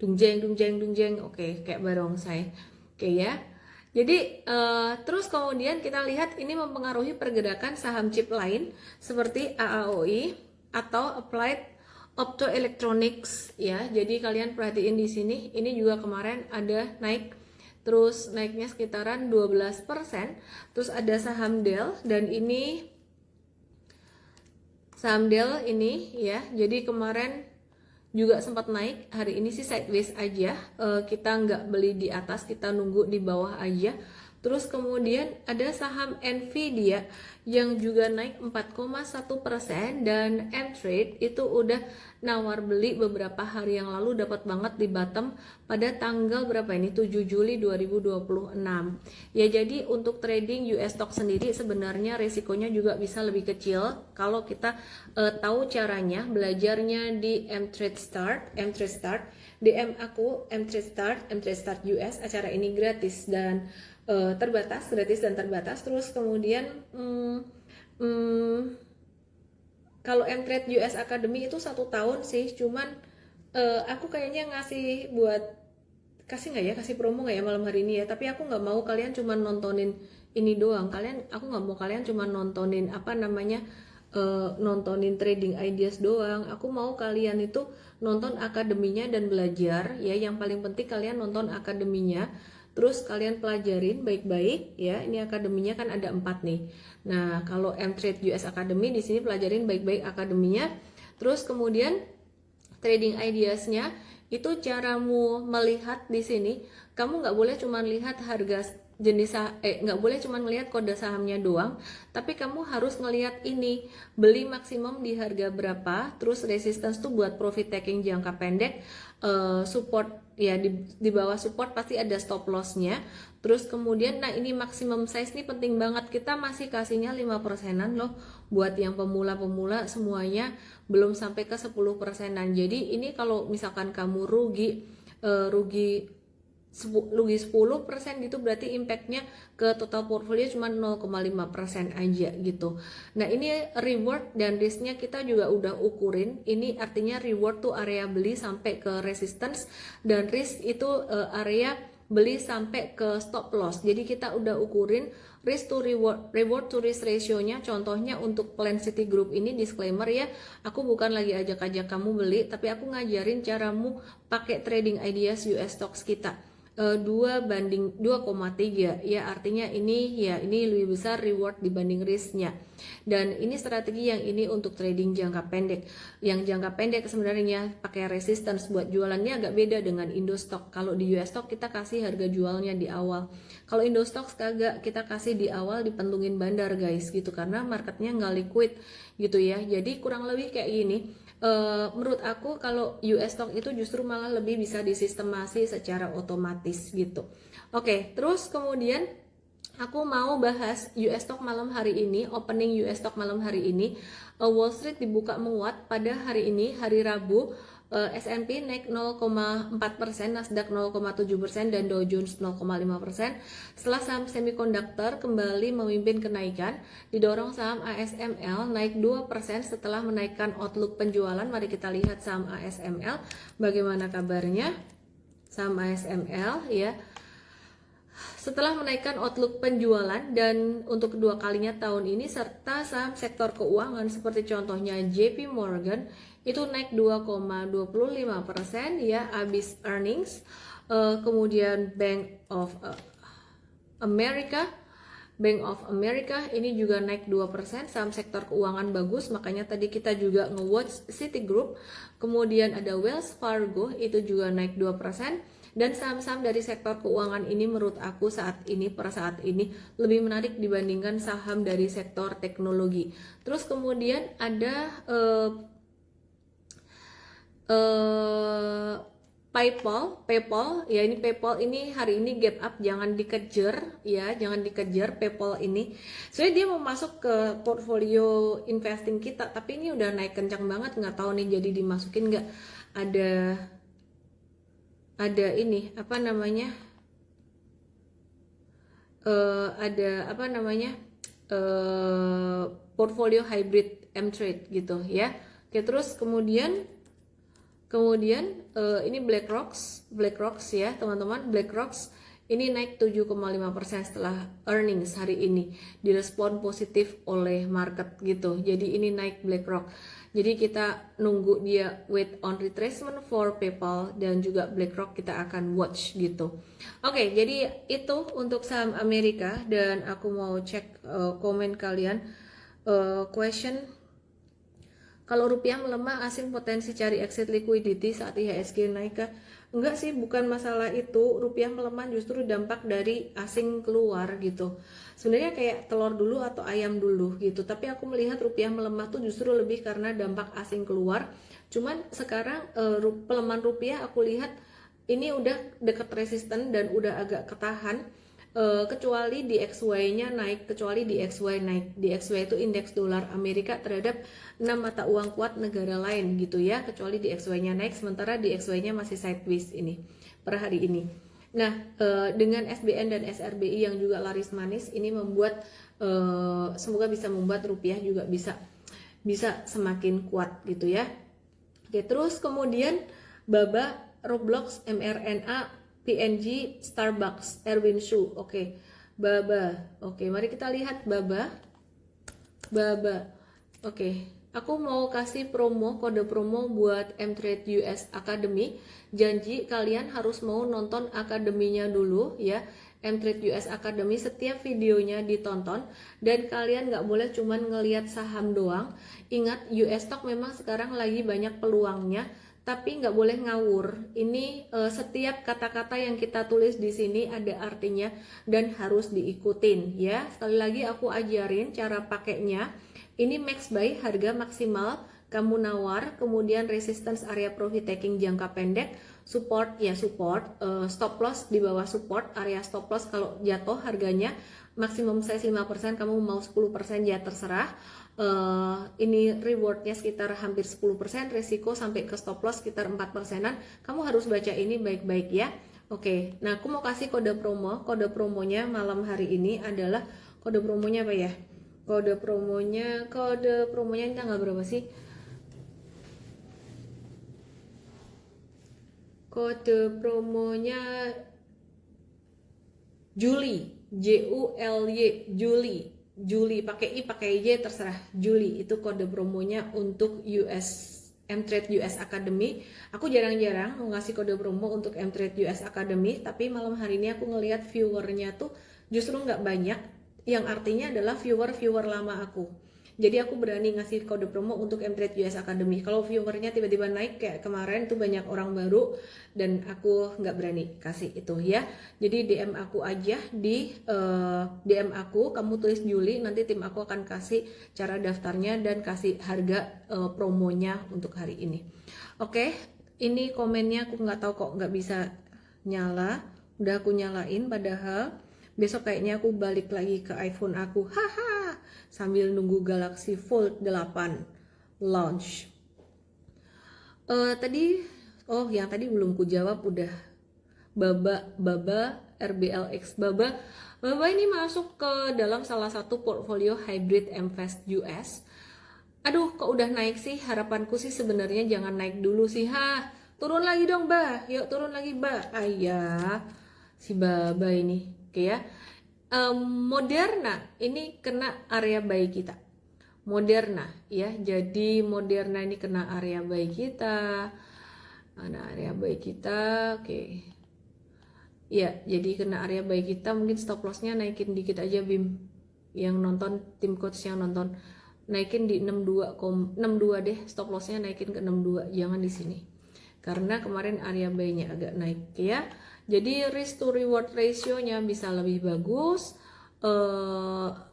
Dungjeng. Oke, kayak barongsai. Oke ya. Jadi terus kemudian kita lihat ini mempengaruhi pergerakan saham chip lain seperti AAOI atau Applied Optoelectronics ya. Jadi kalian perhatiin di sini, ini juga kemarin ada naik, terus naiknya sekitaran 12%. Terus ada saham Dell, dan ini saham Dell ini ya. Jadi kemarin juga sempat naik, hari ini sih sideways aja. Kita nggak beli di atas, kita nunggu di bawah aja. Terus kemudian ada saham Nvidia yang juga naik 4,1%, dan M-Trade itu udah nawar beli beberapa hari yang lalu, dapat banget di bottom pada tanggal berapa ini, 7 Juli 2026 ya. Jadi untuk trading US stock sendiri sebenarnya resikonya juga bisa lebih kecil kalau kita tahu caranya, belajarnya di M-Trade Start. DM aku M-Trade Start US. Acara ini gratis dan terbatas. Terus kemudian kalau M-Trade US Academy itu 1 tahun sih, cuman aku kayaknya kasih promo nggak ya malam hari ini ya. Tapi aku nggak mau kalian cuma nontonin ini doang. Aku nggak mau kalian cuma nontonin nontonin trading ideas doang. Aku mau kalian itu nonton akademinya dan belajar ya. Yang paling penting kalian nonton akademinya, terus kalian pelajarin baik-baik ya. Ini akademinya kan ada 4 nih. Nah kalau M-Trade US Academy, di sini pelajarin baik-baik akademinya. Terus kemudian trading ideasnya itu caramu melihat di sini. Kamu nggak boleh cuma lihat harga nggak boleh cuma ngelihat kode sahamnya doang, tapi kamu harus ngelihat ini beli maksimum di harga berapa, terus resistance tuh buat profit taking jangka pendek, support ya di bawah support pasti ada stop lossnya. Terus kemudian nah ini maksimum size ini penting banget, kita masih kasihnya 5%-an loh buat yang pemula semuanya, belum sampai ke 10%-an. Jadi ini kalau misalkan kamu rugi 10% gitu, berarti impactnya ke total portfolio cuma 0,5% aja gitu. Nah ini reward dan risknya kita juga udah ukurin. Ini artinya reward tuh area beli sampai ke resistance, dan risk itu area beli sampai ke stop loss. Jadi kita udah ukurin risk to reward to risk ratio-nya. Contohnya untuk plan Citigroup ini, disclaimer ya, aku bukan lagi ajak-ajak kamu beli, tapi aku ngajarin caramu pakai trading ideas US stocks kita. 2:2,3 ya, artinya ini lebih besar reward dibanding risknya. Dan ini strategi yang ini untuk trading jangka pendek. Yang jangka pendek sebenarnya pakai resistance buat jualannya agak beda dengan Indostock. Kalau di US stock kita kasih harga jualnya di awal. Kalau Indostock kagak, kita kasih di awal dipentungin bandar guys gitu, karena marketnya nggak liquid gitu ya. Jadi kurang lebih kayak gini. Menurut aku kalau US stock itu justru malah lebih bisa disistemasi secara otomatis gitu. Oke, terus kemudian aku mau bahas US stock malam hari ini, opening US stock malam hari ini. Wall Street dibuka menguat pada hari ini, hari Rabu. S&P naik 0,4%, Nasdaq 0,7%, dan Dow Jones 0,5%. Setelah saham semikonduktor kembali memimpin kenaikan, didorong saham ASML naik 2% setelah menaikkan outlook penjualan. Mari kita lihat saham ASML, bagaimana kabarnya saham ASML ya. Setelah menaikkan outlook penjualan dan untuk kedua kalinya tahun ini, serta saham sektor keuangan seperti contohnya JP Morgan itu naik 2,25% ya abis earnings. Kemudian Bank of America ini juga naik 2%, saham sektor keuangan bagus, makanya tadi kita juga nge-watch Citigroup. Kemudian ada Wells Fargo itu juga naik 2%. Dan saham-saham dari sektor keuangan ini menurut aku per saat ini lebih menarik dibandingkan saham dari sektor teknologi. Terus kemudian ada PayPal ya, ini PayPal ini hari ini gap up, jangan dikejar ya, jangan dikejar PayPal ini. Soalnya dia mau masuk ke portfolio investing kita, tapi ini udah naik kencang banget, nggak tahu nih jadi dimasukin nggak. Ada ini apa namanya, portfolio hybrid M-Trade gitu ya. Oke, terus kemudian ini BlackRock ya teman-teman. BlackRock ini naik 7,5% setelah earnings hari ini, direspon positif oleh market gitu. Jadi ini naik BlackRock. Jadi kita nunggu dia wait on retracement for PayPal dan juga BlackRock kita akan watch gitu. Oke, jadi itu untuk saham Amerika, dan aku mau cek komen kalian. Question, kalau rupiah melemah, asing potensi cari exit liquidity saat IHSG naik kah? Enggak sih, bukan masalah itu. Rupiah melemah justru dampak dari asing keluar gitu. Sebenarnya kayak telur dulu atau ayam dulu gitu. Tapi aku melihat rupiah melemah tuh justru lebih karena dampak asing keluar. Cuman sekarang pelemahan rupiah aku lihat ini udah deket resisten dan udah agak ketahan. Kecuali di XY-nya naik, di XY itu indeks dolar Amerika terhadap 6 mata uang kuat negara lain gitu ya, kecuali di XY-nya naik, sementara di XY-nya masih sideways ini per hari ini. Nah, dengan SBN dan SRBI yang juga laris manis, ini membuat semoga bisa membuat rupiah juga bisa semakin kuat gitu ya. Oke, terus kemudian BABA, Roblox, mRNA, PNG, Starbucks, Erwin Shu. Oke, BABA. Oke, mari kita lihat BABA. Oke, aku mau kasih kode promo buat M-Trade US Academy. Janji kalian harus mau nonton akademinya dulu ya. M-Trade US Academy, setiap videonya ditonton, dan kalian nggak boleh cuman ngelihat saham doang. Ingat, US stock memang sekarang lagi banyak peluangnya, tapi nggak boleh ngawur. Ini setiap kata-kata yang kita tulis di sini ada artinya dan harus diikutin ya. Sekali lagi aku ajarin cara pakainya. Ini max buy, harga maksimal kamu nawar, kemudian resistance area profit taking jangka pendek, support, stop loss di bawah support, area stop loss kalau jatuh harganya, maksimum size 5%, kamu mau 10% ya terserah. Ini rewardnya sekitar hampir 10%, resiko sampai ke stop loss sekitar 4%-an. Kamu harus baca ini baik-baik ya. Oke, nah aku mau kasih kode promonya malam hari ini adalah, kode promonya apa ya? Kode promonya ini tanggal berapa sih? Kode promonya Juli, J-U-L-Y, Juli pakai I pakai Y terserah. Juli itu kode promonya untuk Mtrade US Academy. Aku jarang-jarang ngasih kode promo untuk Mtrade US Academy, tapi malam hari ini aku ngelihat viewernya tuh justru nggak banyak, yang artinya adalah viewer lama aku. Jadi aku berani ngasih kode promo untuk Mtrade US Academy. Kalau viewernya tiba-tiba naik kayak kemarin tuh banyak orang baru, dan aku nggak berani kasih itu ya. Jadi DM aku aja di DM aku, kamu tulis Juli, nanti tim aku akan kasih cara daftarnya dan kasih harga promonya untuk hari ini. Oke, ini komennya aku nggak tahu kok nggak bisa nyala. Udah aku nyalain, padahal besok kayaknya aku balik lagi ke iPhone aku. Haha, sambil nunggu Galaxy Fold 8 launch. Yang tadi belum ku jawab udah. Baba RBLX Baba ini masuk ke dalam salah satu portfolio hybrid Mfast US. Aduh, kok udah naik sih? Harapanku sih sebenarnya jangan naik dulu sih. Turun lagi dong, Bah. Yuk turun lagi, Bah. Ayah, si Baba ini. Oke ya. Moderna ini kena area buy kita. Moderna ya. Jadi Moderna ini kena area buy kita. Mana area buy kita? Oke. Ya, jadi kena area buy kita, mungkin stop lossnya naikin dikit aja Bim. Yang nonton, tim coach yang nonton, naikin di 62 deh, stop lossnya naikin ke 62, jangan di sini. Karena kemarin area buy-nya agak naik ya. Jadi risk to reward ratio-nya bisa lebih bagus.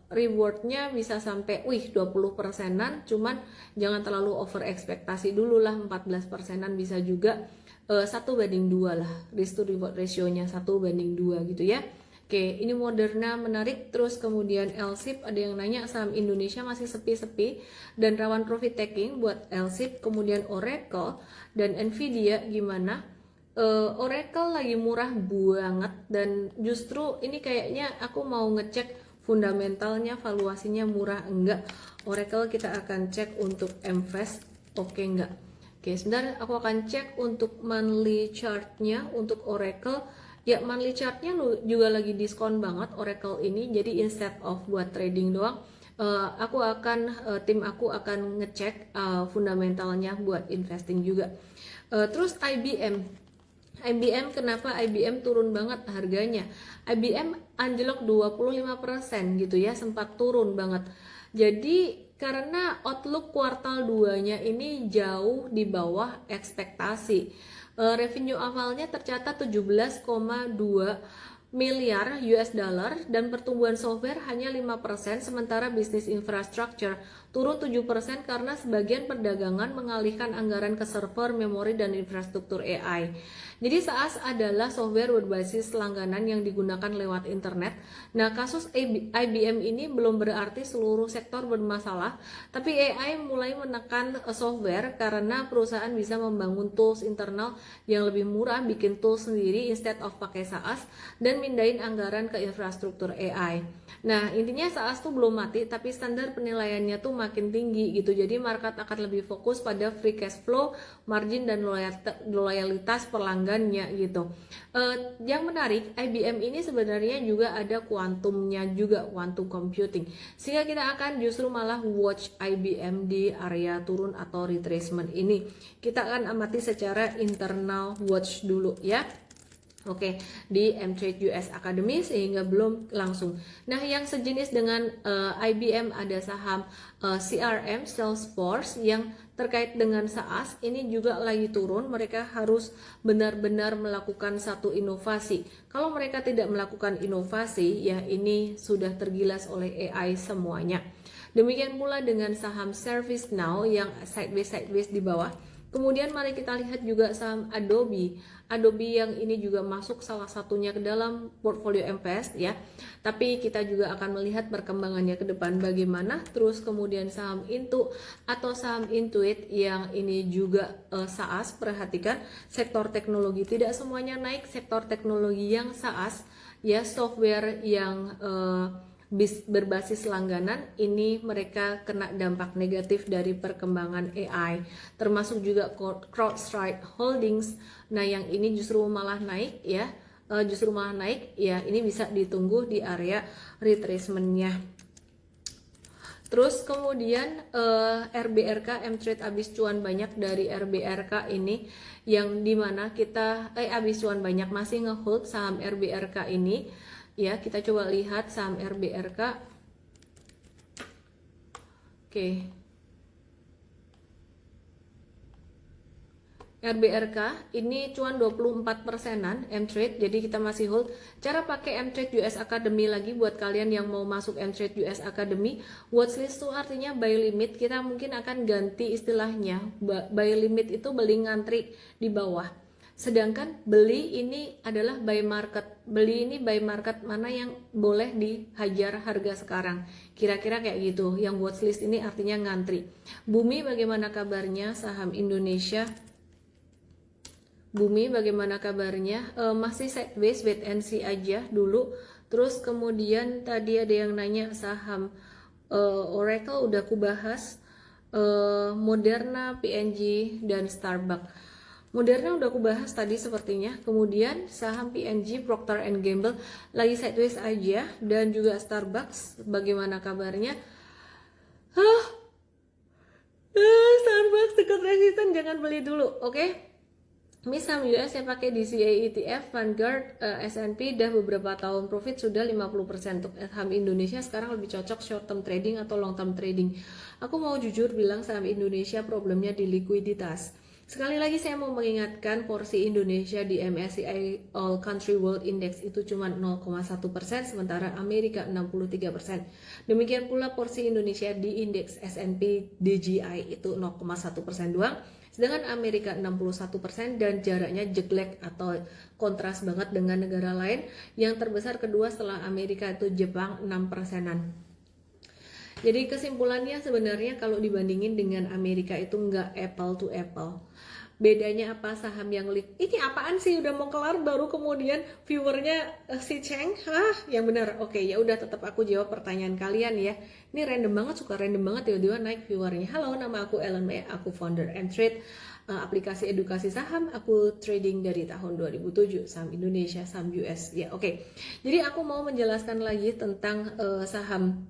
Rewardnya bisa sampai 20%-an, cuman jangan terlalu over ekspektasi dulu lah, 14%-an bisa juga. 1:2 lah risk to reward ratio-nya, 1:2 gitu ya. Oke, ini Moderna menarik. Terus kemudian LSIP, ada yang nanya saham Indonesia masih sepi-sepi dan rawan profit taking buat LSIP. Kemudian Oracle dan Nvidia gimana? Oracle lagi murah banget, dan justru ini kayaknya aku mau ngecek fundamentalnya, valuasinya murah enggak. Oracle kita akan cek untuk Mfast oke enggak. Oke, sebentar aku akan cek untuk monthly chartnya untuk Oracle. Ya, monthly chartnya juga lagi diskon banget Oracle ini. Jadi instead of buat trading doang, tim aku akan ngecek fundamentalnya buat investing juga. Terus IBM, kenapa IBM turun banget harganya? IBM anjlok 25% gitu ya, sempat turun banget. Jadi karena outlook kuartal 2-nya ini jauh di bawah ekspektasi. Revenue awalnya tercatat 17,2 miliar US dollar dan pertumbuhan software hanya 5%, sementara bisnis infrastructure turun 7% karena sebagian perdagangan mengalihkan anggaran ke server, memori, dan infrastruktur AI. Jadi SaaS adalah software berbasis langganan yang digunakan lewat internet. Nah, kasus IBM ini belum berarti seluruh sektor bermasalah, tapi AI mulai menekan software karena perusahaan bisa membangun tools internal yang lebih murah, bikin tools sendiri instead of pakai SaaS, dan mindahin anggaran ke infrastruktur AI. Nah, intinya SaaS tuh belum mati, tapi standar penilaiannya tuh makin tinggi gitu. Jadi market akan lebih fokus pada free cash flow, margin, dan loyalitas pelanggannya gitu. Yang menarik, IBM ini sebenarnya juga ada kuantumnya juga, quantum computing. Sehingga kita akan justru malah watch IBM di area turun atau retracement ini. Kita akan amati secara internal watch dulu ya. Oke, di Mtrade US Academy, sehingga belum langsung. Nah, yang sejenis dengan IBM ada saham CRM, Salesforce, yang terkait dengan SaaS ini juga lagi turun. Mereka harus benar-benar melakukan satu inovasi. Kalau mereka tidak melakukan inovasi, ya ini sudah tergilas oleh AI semuanya. Demikian pula dengan saham ServiceNow yang sideways di bawah. Kemudian mari kita lihat juga saham Adobe yang ini juga masuk salah satunya ke dalam portfolio Mfast ya. Tapi kita juga akan melihat perkembangannya ke depan bagaimana. Terus kemudian saham saham Intuit yang ini juga SaaS. Perhatikan sektor teknologi tidak semuanya naik, sektor teknologi yang SaaS ya, software yang berbasis langganan ini mereka kena dampak negatif dari perkembangan AI, termasuk juga CrowdStrike Holdings. Nah, yang ini justru malah naik ya. justru malah naik, ya ini bisa ditunggu di area retracement-nya. Terus kemudian RBRK M-Trade abis cuan banyak dari RBRK ini, yang dimana kita abis cuan banyak masih ngehold saham RBRK ini. Ya, kita coba lihat saham RBRK. Oke. RBRK ini cuan 24%an M-Trade, jadi kita masih hold. Cara pakai M-Trade US Academy lagi buat kalian yang mau masuk M-Trade US Academy, watchlist itu artinya buy limit. Kita mungkin akan ganti istilahnya, buy limit itu beli ngantri di bawah, sedangkan beli ini adalah buy market. Beli ini buy market mana yang boleh dihajar harga sekarang, kira-kira kayak gitu. Yang watchlist ini artinya ngantri. Bumi bagaimana kabarnya? Saham Indonesia Bumi bagaimana kabarnya? Masih sideways, wait and see aja dulu. Terus kemudian tadi ada yang nanya saham Oracle, udah aku bahas. Moderna, PNG, dan Starbucks. Moderna udah aku bahas tadi sepertinya. Kemudian saham PNG, Procter & Gamble lagi sideways aja, dan juga Starbucks bagaimana kabarnya? Starbucks dekat resisten, jangan beli dulu, oke? Ini saham US saya pakai DCA ETF, Vanguard, S&P dah beberapa tahun profit sudah 50%. Untuk saham Indonesia sekarang lebih cocok short term trading atau long term trading. Aku mau jujur bilang saham Indonesia problemnya di likuiditas. Sekali lagi saya mau mengingatkan porsi Indonesia di MSCI All Country World Index itu cuma 0,1%, sementara Amerika 63%. Demikian pula porsi Indonesia di indeks S&P DJI itu 0,1% doang. Sedangkan Amerika 61% dan jaraknya jeglek atau kontras banget dengan negara lain. Yang terbesar kedua setelah Amerika itu Jepang 6%-an. Jadi kesimpulannya sebenarnya kalau dibandingin dengan Amerika itu nggak apple to apple. Bedanya apa? Saham yang ini apaan sih, udah mau kelar baru kemudian viewernya si Cheng, yang benar. Oke, ya udah, tetap aku jawab pertanyaan kalian ya. Ini random banget, suka random banget tiba-tiba naik viewernya. Halo, nama aku Ellen May, aku founder M-Trade, aplikasi edukasi saham. Aku trading dari tahun 2007, saham Indonesia, saham US ya. Oke, jadi aku mau menjelaskan lagi tentang saham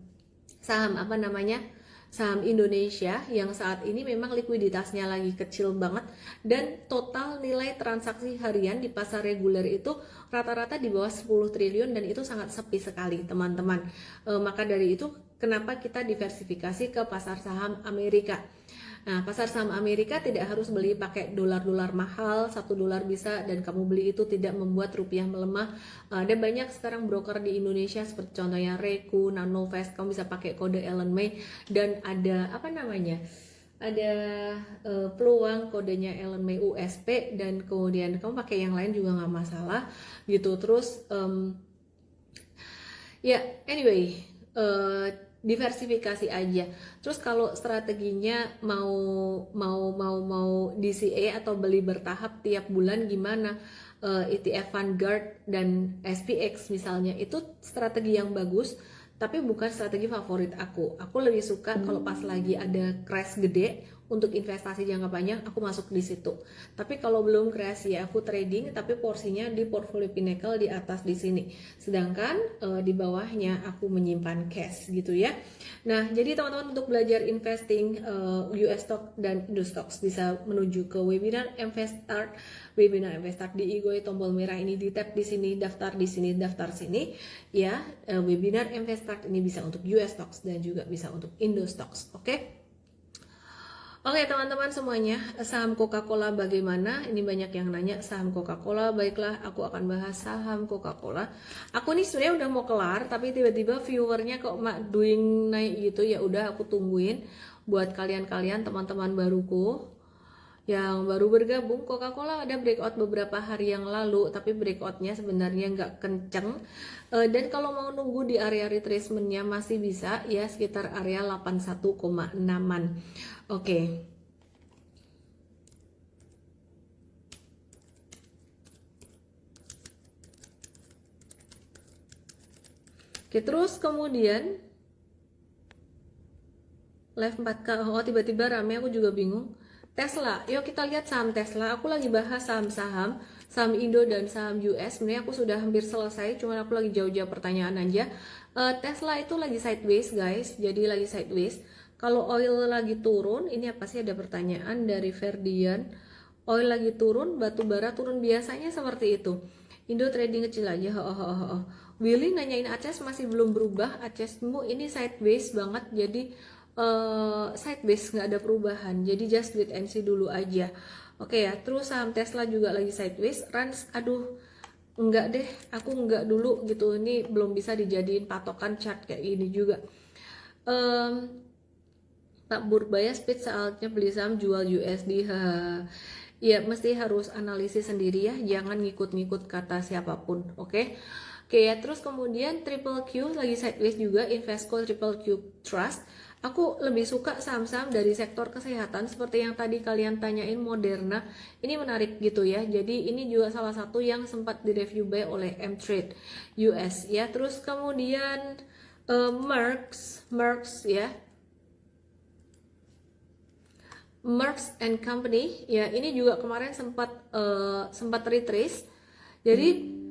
apa namanya, saham Indonesia yang saat ini memang likuiditasnya lagi kecil banget, dan total nilai transaksi harian di pasar reguler itu rata-rata di bawah 10 triliun, dan itu sangat sepi sekali teman-teman. Maka dari itu kenapa kita diversifikasi ke pasar saham Amerika. Nah, pasar saham Amerika tidak harus beli pakai dolar-dolar mahal, $1 bisa, dan kamu beli itu tidak membuat rupiah melemah. Ada banyak sekarang broker di Indonesia seperti contohnya Reku, Nanovest, kamu bisa pakai kode Ellen May, dan ada apa namanya? Ada peluang kodenya Ellen May USP, dan kemudian kamu pakai yang lain juga nggak masalah gitu. Terus ya anyway, diversifikasi aja. Terus kalau strateginya mau DCA atau beli bertahap tiap bulan gimana? ETF Vanguard dan SPX misalnya, itu strategi yang bagus, tapi bukan strategi favorit aku. Aku lebih suka kalau pas lagi ada crash gede untuk investasi jangka panjang, aku masuk di situ. Tapi kalau belum crash ya aku trading, tapi porsinya di portfolio Pinnacle di atas di sini. Sedangkan di bawahnya aku menyimpan cash gitu ya. Nah, jadi teman-teman untuk belajar investing US stock dan Indo stocks bisa menuju ke webinar Investstart. Webinar Investstart di Igoi, tombol merah ini di tap di sini, daftar di sini, daftar sini ya. Webinar Investstart ini bisa untuk US stocks dan juga bisa untuk Indo stocks. Oke? Oke teman-teman semuanya, saham Coca-Cola bagaimana? Ini banyak yang nanya saham Coca-Cola. Baiklah, aku akan bahas saham Coca-Cola. Aku nih sebenarnya udah mau kelar, tapi tiba-tiba viewernya kok doing naik gitu. Ya udah, aku tungguin buat kalian-kalian teman-teman baruku yang baru bergabung. Coca-Cola ada breakout beberapa hari yang lalu, tapi breakoutnya sebenarnya nggak kenceng. Dan kalau mau nunggu di area retracementnya masih bisa ya, sekitar area 81,6an. Oke. Oke, terus kemudian live 4K. Oh, tiba-tiba rame, aku juga bingung. Tesla, yuk kita lihat saham Tesla. Aku lagi bahas saham-saham saham Indo dan saham US. Sebenarnya aku sudah hampir selesai, cuman aku lagi jauh-jauh pertanyaan aja. Tesla itu lagi sideways guys, jadi lagi sideways. Kalau oil lagi turun, ini apa sih, ada pertanyaan dari Ferdian. Oil lagi turun, batu bara turun, biasanya seperti itu. Indo trading kecil aja. Willy nanyain Aces masih belum berubah. Acesmu ini sideways banget, jadi sideways, nggak ada perubahan. Jadi just wait and see dulu aja. Oke ya, terus saham Tesla juga lagi sideways. Rans, aduh, enggak deh, aku enggak dulu gitu. Ini belum bisa dijadiin patokan chart kayak ini juga. Pak Burbaya speed saatnya beli saham jual USD. Ya mesti harus analisis sendiri ya, jangan ngikut-ngikut kata siapapun. Oke ya, terus kemudian Triple Q lagi sideways juga. Invesco Triple Q Trust, aku lebih suka saham-saham dari sektor kesehatan seperti yang tadi kalian tanyain, Moderna. Ini menarik gitu ya, jadi ini juga salah satu yang sempat direview buy oleh M-Trade US ya. Terus kemudian Merck ya, Merck and Company ya, ini juga kemarin sempat retrace. Jadi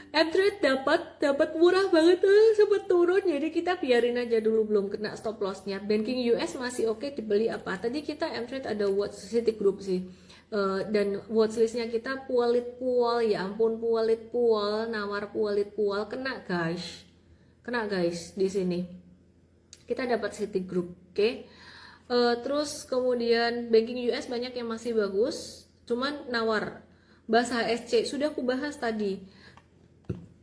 M-Trade dapat murah banget, sempat turun, jadi kita biarin aja dulu, belum kena stop lossnya. Banking US masih oke dibeli. Apa tadi kita M-Trade ada watch Citigroup sih, dan watchlistnya kita pual, ya ampun, pual nawar pual kena guys di sini. Kita dapat Citigroup, oke. Terus kemudian banking US banyak yang masih bagus, cuman nawar. Bahasa HSC sudah aku bahas tadi.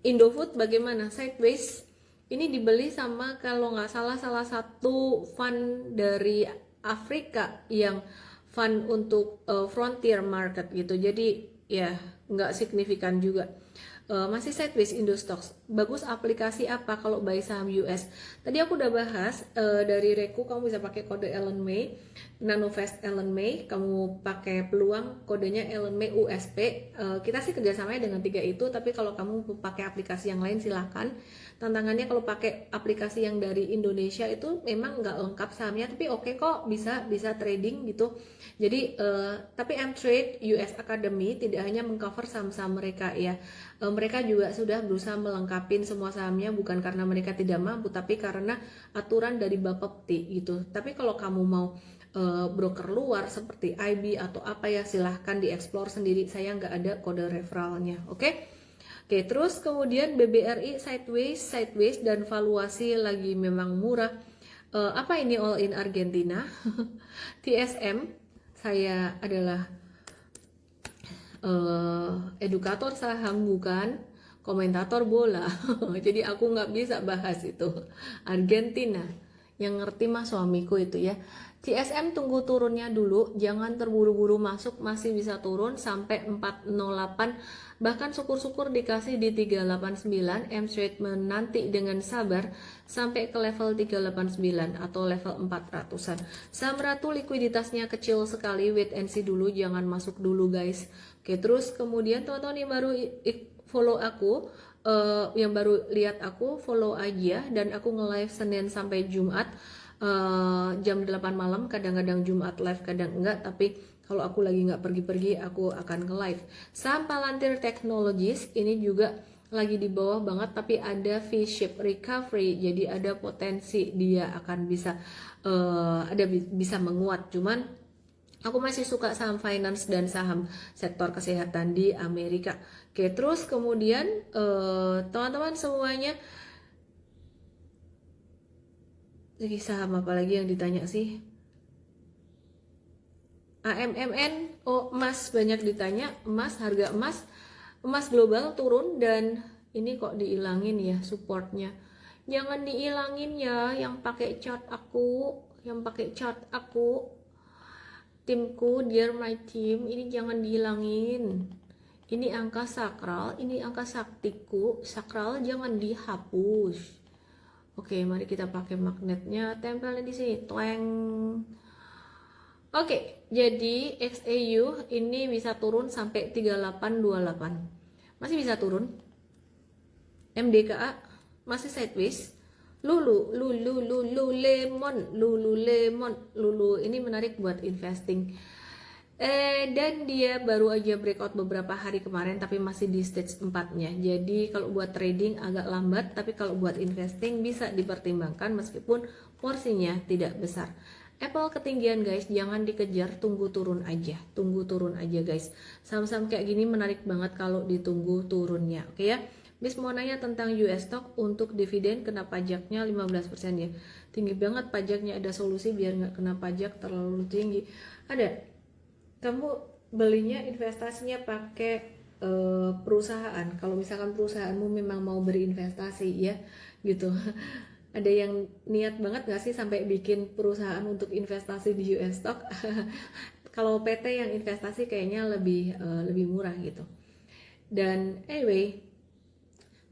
Indofood bagaimana? Sideways. Ini dibeli sama, kalau nggak salah satu fund dari Afrika, yang fund untuk frontier market gitu. Jadi ya nggak signifikan juga. Masih sideways Indostox. Bagus aplikasi apa kalau buy saham US? Tadi aku udah bahas dari Reku, kamu bisa pakai kode Ellen May, Nanovest Ellen May, kamu pakai peluang kodenya Ellen May USP. Kita sih kerjasamanya dengan 3 itu, tapi kalau kamu pakai aplikasi yang lain silahkan. Tantangannya kalau pakai aplikasi yang dari Indonesia itu memang nggak lengkap sahamnya, tapi oke kok, bisa trading gitu. Jadi tapi M-Trade US Academy tidak hanya mengcover saham-saham mereka ya, mereka juga sudah berusaha melengkapi semua sahamnya, bukan karena mereka tidak mampu, tapi karena aturan dari Bapepti gitu. Tapi kalau kamu mau broker luar seperti IB atau apa ya, silahkan dieksplor sendiri, saya nggak ada kode referralnya. Oke, terus kemudian BBRI sideways dan valuasi lagi memang murah. Apa ini all in Argentina? TSM, saya adalah edukator saham, bukan komentator bola. Jadi aku nggak bisa bahas itu. Argentina, yang ngerti mah suamiku itu ya. CSM tunggu turunnya dulu, jangan terburu-buru masuk, masih bisa turun sampai 408, bahkan syukur-syukur dikasih di 389. M-Trade menanti dengan sabar sampai ke level 389 atau level 400-an. Saham Ratu likuiditasnya kecil sekali, wait and see dulu, jangan masuk dulu guys. Oke, terus kemudian teman-teman yang baru follow aku, yang baru lihat aku, follow aja, dan aku nge-live Senin sampai Jumat jam 8 malam, kadang-kadang Jumat live, kadang enggak, tapi kalau aku lagi nggak pergi-pergi aku akan nge-live. Saham Palantir Technologies ini juga lagi di bawah banget, tapi ada V-shape recovery, jadi ada potensi dia akan bisa bisa menguat. Cuman aku masih suka saham finance dan saham sektor kesehatan di Amerika. Oke, terus kemudian teman-teman semuanya, lagi saham apa lagi yang ditanya sih? AMMN, oh emas banyak ditanya. Emas, harga emas global turun, dan ini kok diilangin ya supportnya. Jangan diilangin ya, yang pakai chart aku, timku, dear my team, ini jangan dihilangin. Ini angka sakral, ini angka saktiku, sakral jangan dihapus. Oke, mari kita pakai magnetnya, tempelin di sini, tweng. Oke, jadi XAU ini bisa turun sampai 3828, masih bisa turun. MDKA masih sideways. Lulu lemon, ini menarik buat investing. Dan dia baru aja breakout beberapa hari kemarin tapi masih di stage 4-nya. Jadi kalau buat trading agak lambat, tapi kalau buat investing bisa dipertimbangkan meskipun porsinya tidak besar. Apple ketinggian guys, jangan dikejar, tunggu turun aja guys. Saham-saham kayak gini menarik banget kalau ditunggu turunnya, oke ya. Bis mau nanya tentang US stock untuk dividen kena pajaknya 15% ya. Tinggi banget pajaknya, ada solusi biar nggak kena pajak terlalu tinggi? Ada. Kamu belinya investasinya pakai perusahaan. Kalau misalkan perusahaanmu memang mau berinvestasi ya gitu. Ada yang niat banget gak sih sampai bikin perusahaan untuk investasi di US stock? Kalau PT yang investasi kayaknya lebih murah gitu. Dan anyway,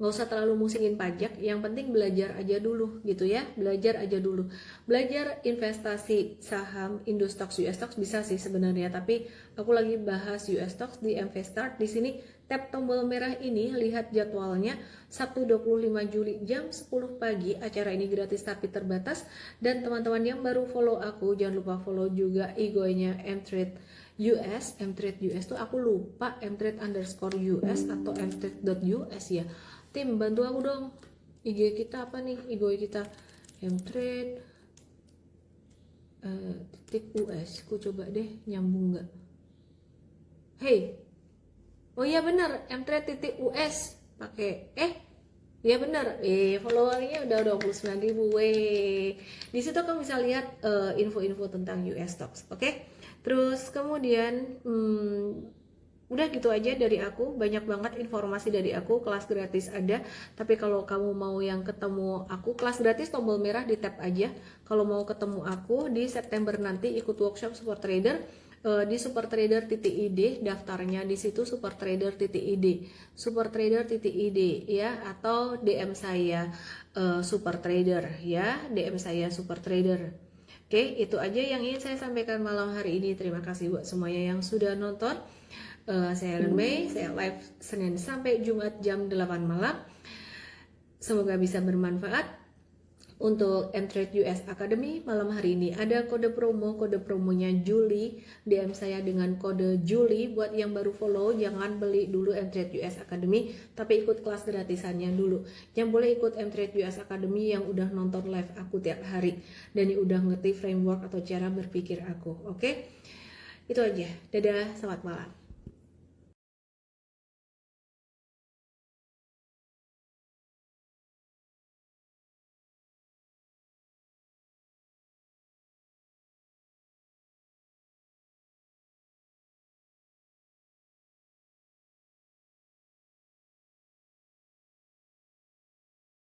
nggak usah terlalu musingin pajak, yang penting belajar aja dulu gitu ya, belajar investasi saham Indostoxx US Stocks bisa sih sebenarnya, tapi aku lagi bahas US Stocks di MV Start. Di sini tap tombol merah ini, lihat jadwalnya, Sabtu 25 Juli jam 10 pagi, acara ini gratis tapi terbatas. Dan teman-teman yang baru follow aku, jangan lupa follow juga IG-nya mtrade US. mtrade US tuh aku lupa, mtrade_US atau mtrade.us ya. Tim, bantu aku dong. IG kita apa nih? IG kita mtrade .us. Ku coba deh nyambung nggak? Hey, oh iya bener, mtrade.us pakai ya bener, followernya udah 29.000. Di situ kamu bisa lihat info-info tentang US stocks, oke? Terus kemudian udah gitu aja dari aku, banyak banget informasi dari aku, kelas gratis ada. Tapi kalau kamu mau yang ketemu aku, kelas gratis tombol merah di tap aja. Kalau mau ketemu aku di September nanti ikut workshop super trader di supertrader.id, daftarnya di situ supertrader.id, supertrader.id ya, atau DM saya supertrader ya, DM saya supertrader. Oke, itu aja yang ingin saya sampaikan malam hari ini. Terima kasih buat semuanya yang sudah nonton. Saya Ellen May, saya live Senin sampai Jumat jam 8 malam. Semoga bisa bermanfaat. Untuk mtrade US Academy malam hari ini ada kode promonya Juli. DM saya dengan kode Juli. Buat yang baru follow, jangan beli dulu mtrade US Academy, tapi ikut kelas gratisannya dulu. Yang boleh ikut mtrade US Academy yang udah nonton live aku tiap hari dan yang udah ngerti framework atau cara berpikir aku. Oke? Itu aja. Dadah, selamat malam.